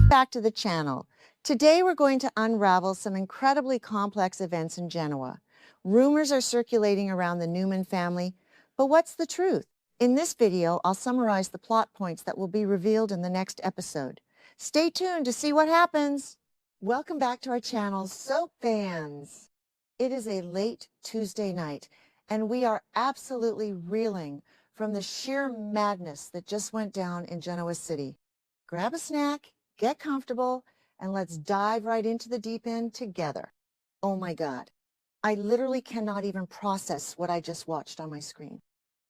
back to the channel. Today we're going to unravel some incredibly complex events in Genoa. Rumors are circulating around the Newman family, but what's the truth? In this video, I'll summarize the plot points that will be revealed in the next episode. Stay tuned to see what happens. Welcome back to our channel, soap fans. It is a late Tuesday night, and we are absolutely reeling from the sheer madness that just went down in Genoa City. Grab a snack, get comfortable, and let's dive right into the deep end together. Oh my God, I literally cannot even process what I just watched on my screen.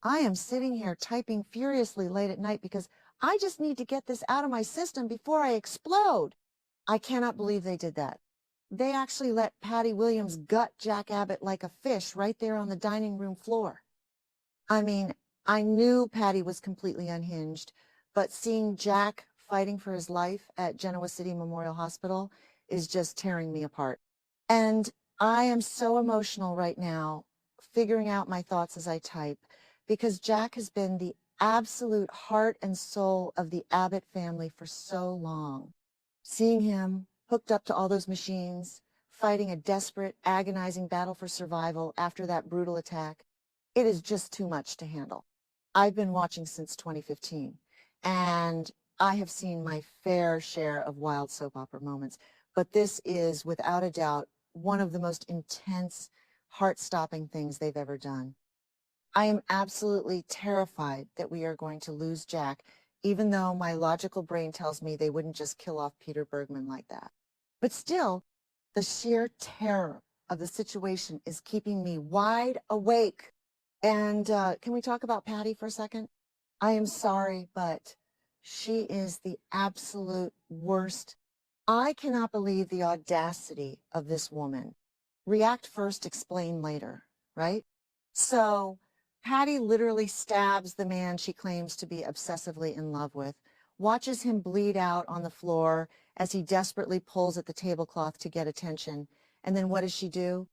I am sitting here typing furiously late at night because I just need to get this out of my system before I explode. I cannot believe they did that. They actually let Patty Williams gut Jack Abbott like a fish right there on the dining room floor. I mean, I knew Patty was completely unhinged, but seeing Jack fighting for his life at Genoa City Memorial Hospital is just tearing me apart. And I am so emotional right now, figuring out my thoughts as I type, because Jack has been the absolute heart and soul of the Abbott family for so long. Seeing him hooked up to all those machines, fighting a desperate, agonizing battle for survival after that brutal attack, it is just too much to handle. I've been watching since 2015, and I have seen my fair share of wild soap opera moments, but this is, without a doubt, one of the most intense, heart-stopping things they've ever done. I am absolutely terrified that we are going to lose Jack, even though my logical brain tells me they wouldn't just kill off Peter Bergman like that. But still, the sheer terror of the situation is keeping me wide awake. And can we talk about Patty for a second? I am sorry, but she is the absolute worst. I cannot believe the audacity of this woman. React first, explain later, right? So Patty literally stabs the man she claims to be obsessively in love with, watches him bleed out on the floor as he desperately pulls at the tablecloth to get attention. And then what does she do?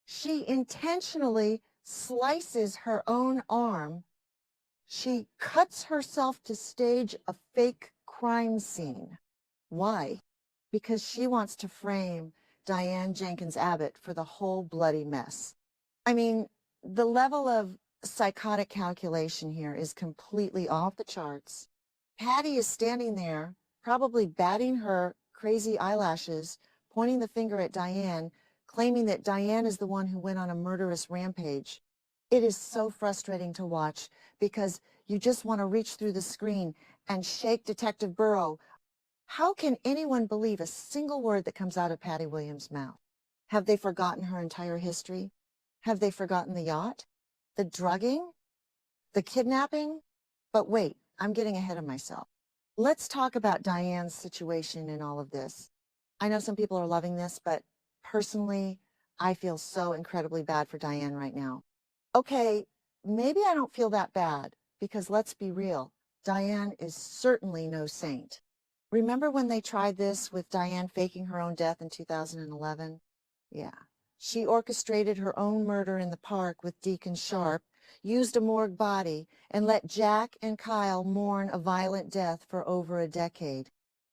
She intentionally slices her own arm. She cuts herself to stage a fake crime scene. Why? Because she wants to frame Diane Jenkins Abbott for the whole bloody mess. I mean, the level of psychotic calculation here is completely off the charts. Patty is standing there, probably batting her crazy eyelashes, pointing the finger at Diane, claiming that Diane is the one who went on a murderous rampage. It is so frustrating to watch because you just want to reach through the screen and shake Detective Burrow. How can anyone believe a single word that comes out of Patty Williams' mouth? Have they forgotten her entire history? Have they forgotten the yacht? The drugging? The kidnapping? But wait, I'm getting ahead of myself. Let's talk about Diane's situation in all of this. I know some people are loving this, but personally, I feel so incredibly bad for Diane right now. Okay, maybe I don't feel that bad, because let's be real, Diane is certainly no saint. Remember when they tried this with Diane faking her own death in 2011? Yeah. She orchestrated her own murder in the park with Deacon Sharp, used a morgue body, and let Jack and Kyle mourn a violent death for over a decade.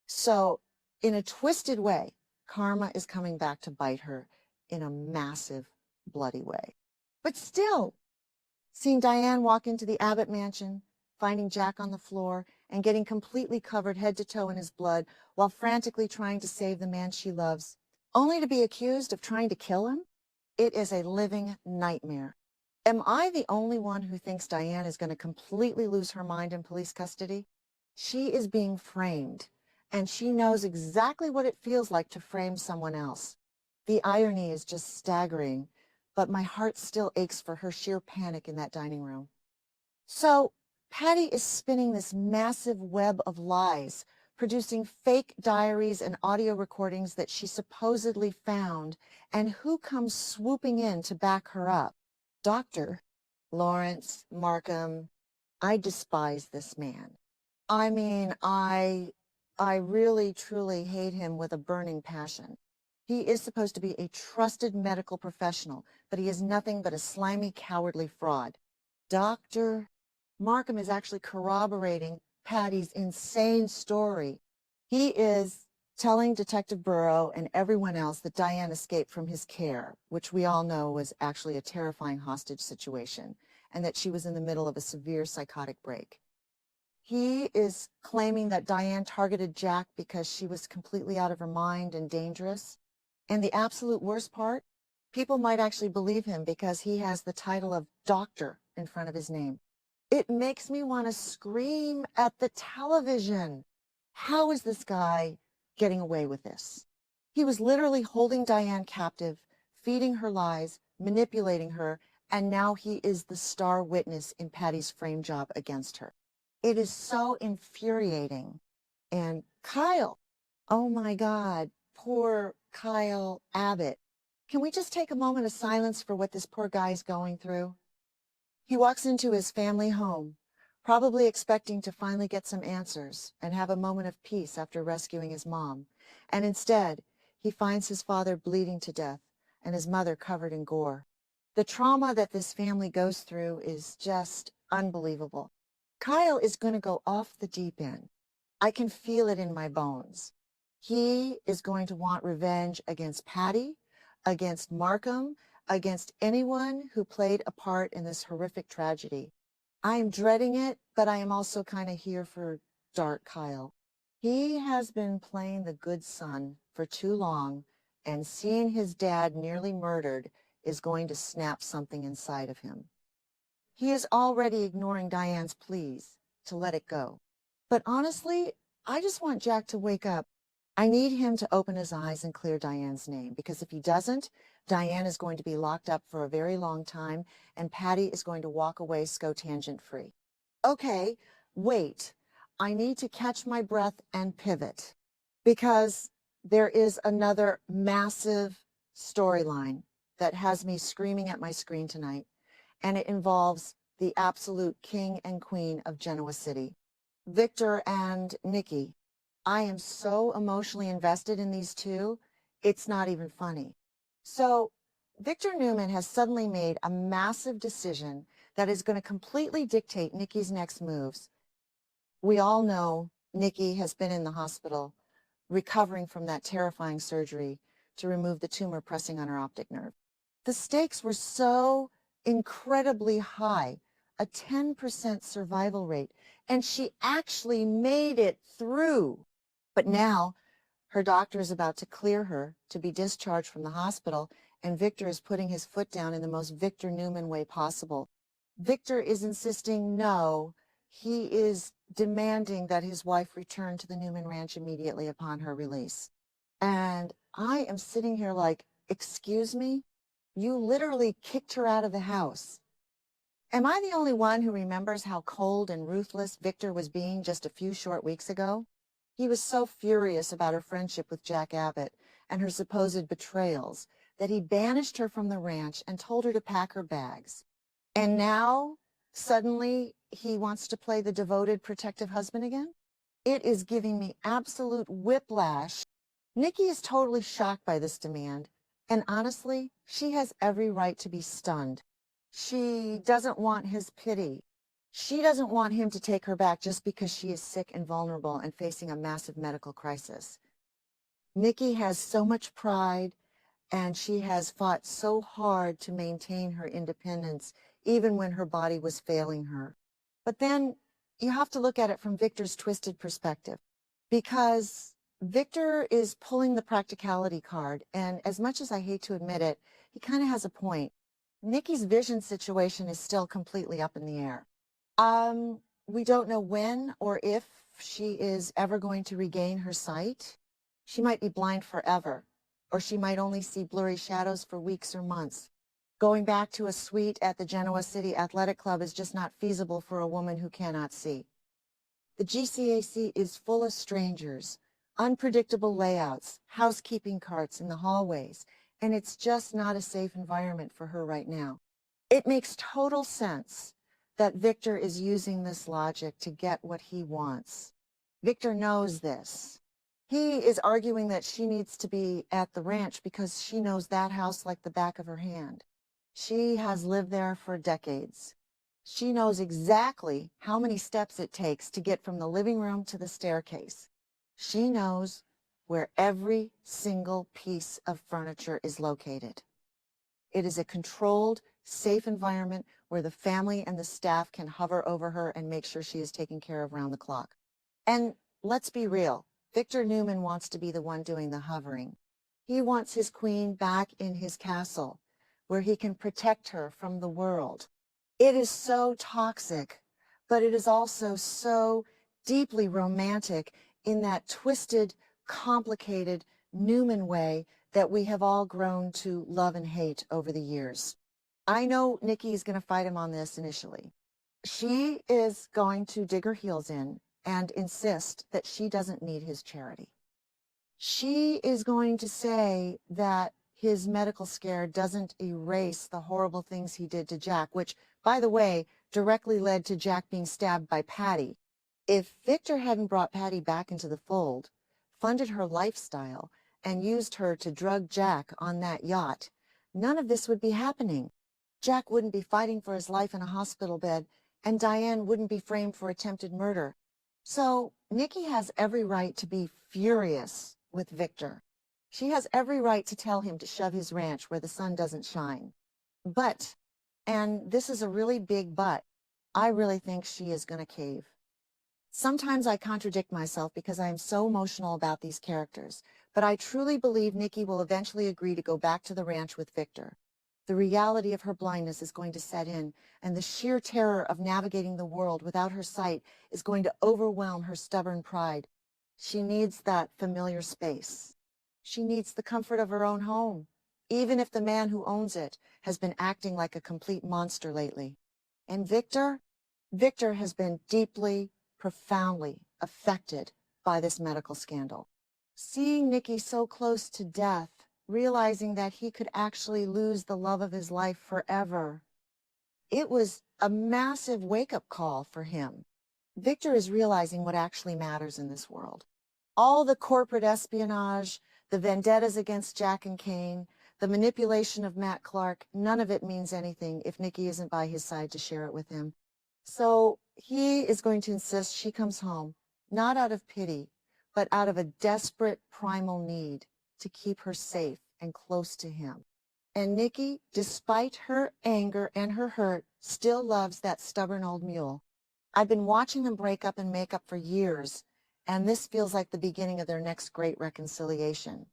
So, in a twisted way, karma is coming back to bite her in a massive, bloody way. But still, seeing Diane walk into the Abbott mansion, finding Jack on the floor, and getting completely covered head to toe in his blood while frantically trying to save the man she loves, only to be accused of trying to kill him? It is a living nightmare. Am I the only one who thinks Diane is going to completely lose her mind in police custody? She is being framed, and she knows exactly what it feels like to frame someone else. The irony is just staggering, but my heart still aches for her sheer panic in that dining room. So Patty is spinning this massive web of lies, producing fake diaries and audio recordings that she supposedly found, and who comes swooping in to back her up? Dr. Lawrence Markham. I despise this man. I mean, I really, truly hate him with a burning passion. He is supposed to be a trusted medical professional, but he is nothing but a slimy, cowardly fraud. Dr. Markham is actually corroborating Patty's insane story. He is telling Detective Burrow and everyone else that Diane escaped from his care, which we all know was actually a terrifying hostage situation, and that she was in the middle of a severe psychotic break. He is claiming that Diane targeted Jack because she was completely out of her mind and dangerous. And the absolute worst part, people might actually believe him because he has the title of doctor in front of his name. It makes me want to scream at the television. How is this guy getting away with this? He was literally holding Diane captive, feeding her lies, manipulating her, and now he is the star witness in Patty's frame job against her. It is so infuriating. And Kyle, oh my God, poor Kyle Abbott. Can we just take a moment of silence for what this poor guy is going through? He walks into his family home, probably expecting to finally get some answers and have a moment of peace after rescuing his mom. And instead, he finds his father bleeding to death and his mother covered in gore. The trauma that this family goes through is just unbelievable. Kyle is going to go off the deep end. I can feel it in my bones. He is going to want revenge against Patty, against Markham, against anyone who played a part in this horrific tragedy. I am dreading it, but I am also kind of here for Dark Kyle. He has been playing the good son for too long, and seeing his dad nearly murdered is going to snap something inside of him. He is already ignoring Diane's pleas to let it go. But honestly, I just want Jack to wake up. I need him to open his eyes and clear Diane's name, because if he doesn't, Diane is going to be locked up for a very long time, and Patty is going to walk away scotangent-free. Okay, wait. I need to catch my breath and pivot, because there is another massive storyline that has me screaming at my screen tonight, and it involves the absolute king and queen of Genoa City, Victor and Nikki. I am so emotionally invested in these two, it's not even funny. So Victor Newman has suddenly made a massive decision that is going to completely dictate Nikki's next moves. We all know Nikki has been in the hospital recovering from that terrifying surgery to remove the tumor pressing on her optic nerve. The stakes were so incredibly high, a 10% survival rate, and she actually made it through. But now her doctor is about to clear her to be discharged from the hospital, and Victor is putting his foot down in the most Victor Newman way possible. Victor is insisting no. He is demanding that his wife return to the Newman Ranch immediately upon her release. And I am sitting here like, excuse me? You literally kicked her out of the house. Am I the only one who remembers how cold and ruthless Victor was being just a few short weeks ago? He was so furious about her friendship with Jack Abbott and her supposed betrayals that he banished her from the ranch and told her to pack her bags. And now, suddenly, he wants to play the devoted, protective husband again? It is giving me absolute whiplash. Nikki is totally shocked by this demand, and honestly, she has every right to be stunned. She doesn't want his pity. She doesn't want him to take her back just because she is sick and vulnerable and facing a massive medical crisis. Nikki has so much pride, and she has fought so hard to maintain her independence, even when her body was failing her. But then you have to look at it from Victor's twisted perspective, because Victor is pulling the practicality card, and as much as I hate to admit it, he kind of has a point. Nikki's vision situation is still completely up in the air. We don't know when or if she is ever going to regain her sight. She might be blind forever, or she might only see blurry shadows for weeks or months. Going back to a suite at the Genoa City Athletic Club is just not feasible for a woman who cannot see. The GCAC is full of strangers, unpredictable layouts, housekeeping carts in the hallways, and it's just not a safe environment for her right now. It makes total sense that Victor is using this logic to get what he wants. Victor knows this. He is arguing that she needs to be at the ranch because she knows that house like the back of her hand. She has lived there for decades. She knows exactly how many steps it takes to get from the living room to the staircase. She knows where every single piece of furniture is located. It is a controlled, safe environment where the family and the staff can hover over her and make sure she is taken care of round the clock. And let's be real, Victor Newman wants to be the one doing the hovering. He wants his queen back in his castle, where he can protect her from the world. It is so toxic, but it is also so deeply romantic in that twisted, complicated Newman way that we have all grown to love and hate over the years. I know Nikki is going to fight him on this initially. She is going to dig her heels in and insist that she doesn't need his charity. She is going to say that his medical scare doesn't erase the horrible things he did to Jack, which, by the way, directly led to Jack being stabbed by Patty. If Victor hadn't brought Patty back into the fold, funded her lifestyle, and used her to drug Jack on that yacht, none of this would be happening. Jack wouldn't be fighting for his life in a hospital bed, and Diane wouldn't be framed for attempted murder. So Nikki has every right to be furious with Victor. She has every right to tell him to shove his ranch where the sun doesn't shine. But, and this is a really big but, I really think she is going to cave. Sometimes I contradict myself because I am so emotional about these characters, but I truly believe Nikki will eventually agree to go back to the ranch with Victor. The reality of her blindness is going to set in, and the sheer terror of navigating the world without her sight is going to overwhelm her stubborn pride. She needs that familiar space. She needs the comfort of her own home, even if the man who owns it has been acting like a complete monster lately. And Victor has been deeply, profoundly affected by this medical scandal. Seeing Nikki so close to death, realizing that he could actually lose the love of his life forever, it was a massive wake-up call for him. Victor is realizing what actually matters in this world. All the corporate espionage, the vendettas against Jack and Kane, the manipulation of Matt Clark, none of it means anything if Nikki isn't by his side to share it with him. So he is going to insist she comes home, not out of pity, but out of a desperate primal need to keep her safe and close to him. And Nikki, despite her anger and her hurt, still loves that stubborn old mule. I've been watching them break up and make up for years, and this feels like the beginning of their next great reconciliation.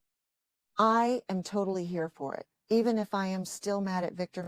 I am totally here for it, even if I am still mad at Victor.